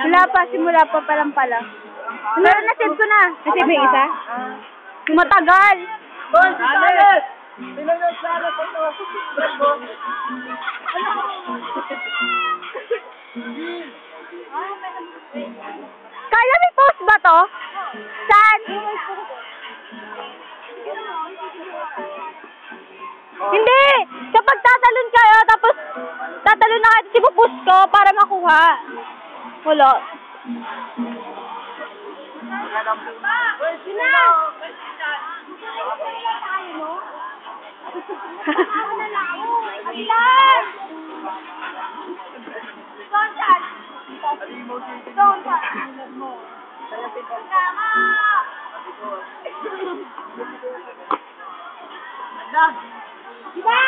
Wala pa, simula pa palang pala. Pero nasave ko na. Nasave mo yung isa? Yung matagal. Kala may post ba to? Saan? Hindi! Kapag tatalon kayo, tapos tatalon na kayo, ipupush ko para makuha. Wala. Diba?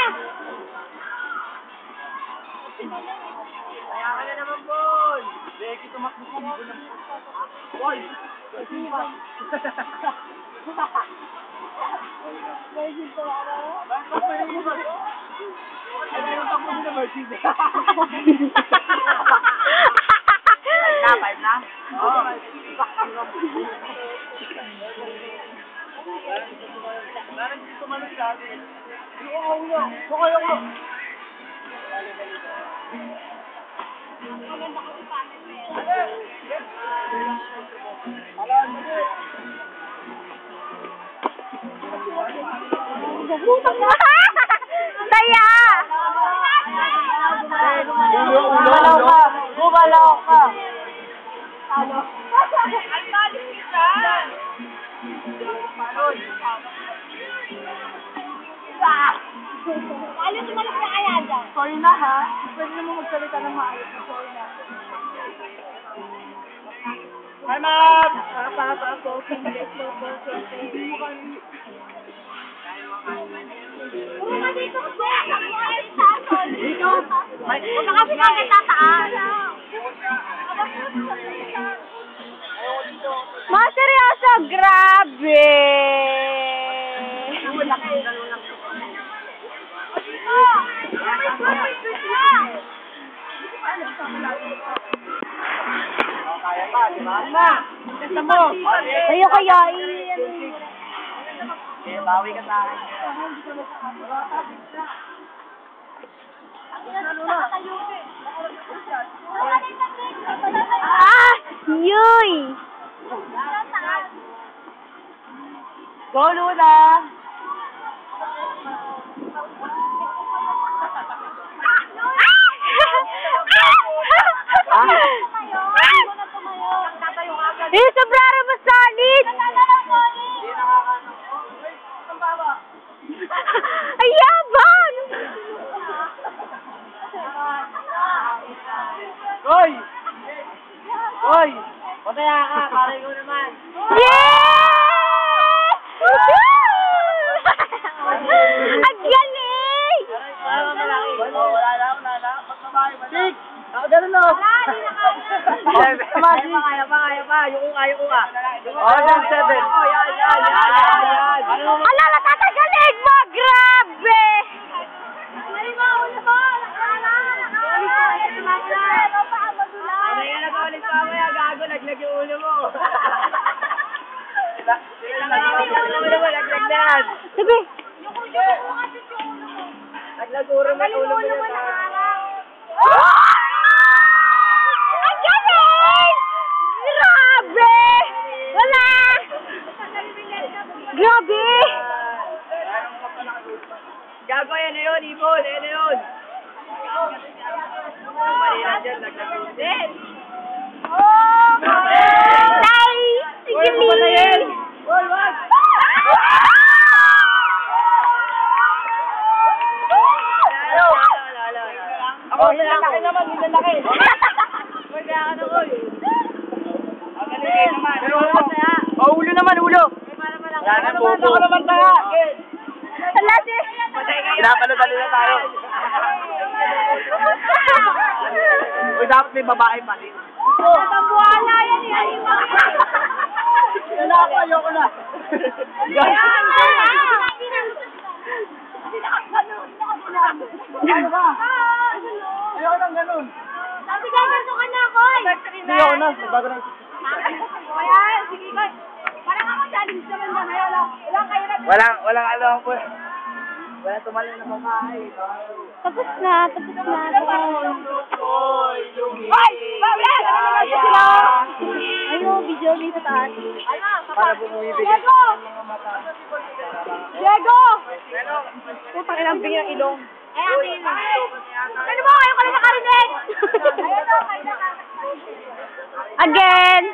Kaya ka na naman, Paul! Becky, tumakbo ko. Paul! Five na? Oo. Parang hindi tumalog sa atin. Saya! Gumalaw ka! Ano tumalak na kaya dyan? Sorry na ha. Pwede naman magsalita ng maayos. Sorry na. Hi, ma'am! Puro ka dito kasi. Dito? Huwag na kasi kagad tataas. Mga seryoso, grabe! Kaya pa, di ba? Ma! Gusto mo! Sa'yo kaya Bawi ka sa akin. Ah! Yuy! Go, Luna! Eh, sobrang mas solid! Ay, yabang! Hoy! Hoy! Pataya ka, pare ko naman. Yes! Ang galing! Wala na. Pagbabae ba na? Six! Ako ganun no? Kaya pa. Yung kaya ko ka. Oh, yan, seven. Yan. Ala, natatagalig mo! Grabe! Ano yan, nag-ulit pa mo yan, gago, naglag yung ulo mo. Naglag na yan. Sabi, Naglag ulo mo yan. ang galing! Grabe! Wala! Grabe! Gago, yan na yun, Ibon, yan na yun. Malina dyan, naglag ulo. Nice! Sige, Lee! Wag! Ako, lalaki naman, hindi lalaki. Huwag kaya ka na, Koy. Ang galing naman. Pero ulo naman, ulo. Wala na, bubo. Ako naman tayo. Wala si... Pinapalo-talo na tayo. Uy, dapat may babae pa din. Natambuhala yan eh. Lalaki, ayoko na. Ano ba? Ayoko nang ganun. sige, ganito ka na, Koy. Hindi ako na. Bago na. Ayan, sige, Koy. Parang ako challenge naman na ngayon. Walang kayo na. Walang ano po. Wala tumali na mamahay. Tapos na. Hoy, Hoy! Wala! Sila! Ayun, video may sa taas. Para bumibigay. Diego! Diego! Putang inang bigyan ng ilong. Ayan, ano mo? Ayaw ka na nakarinig! Again!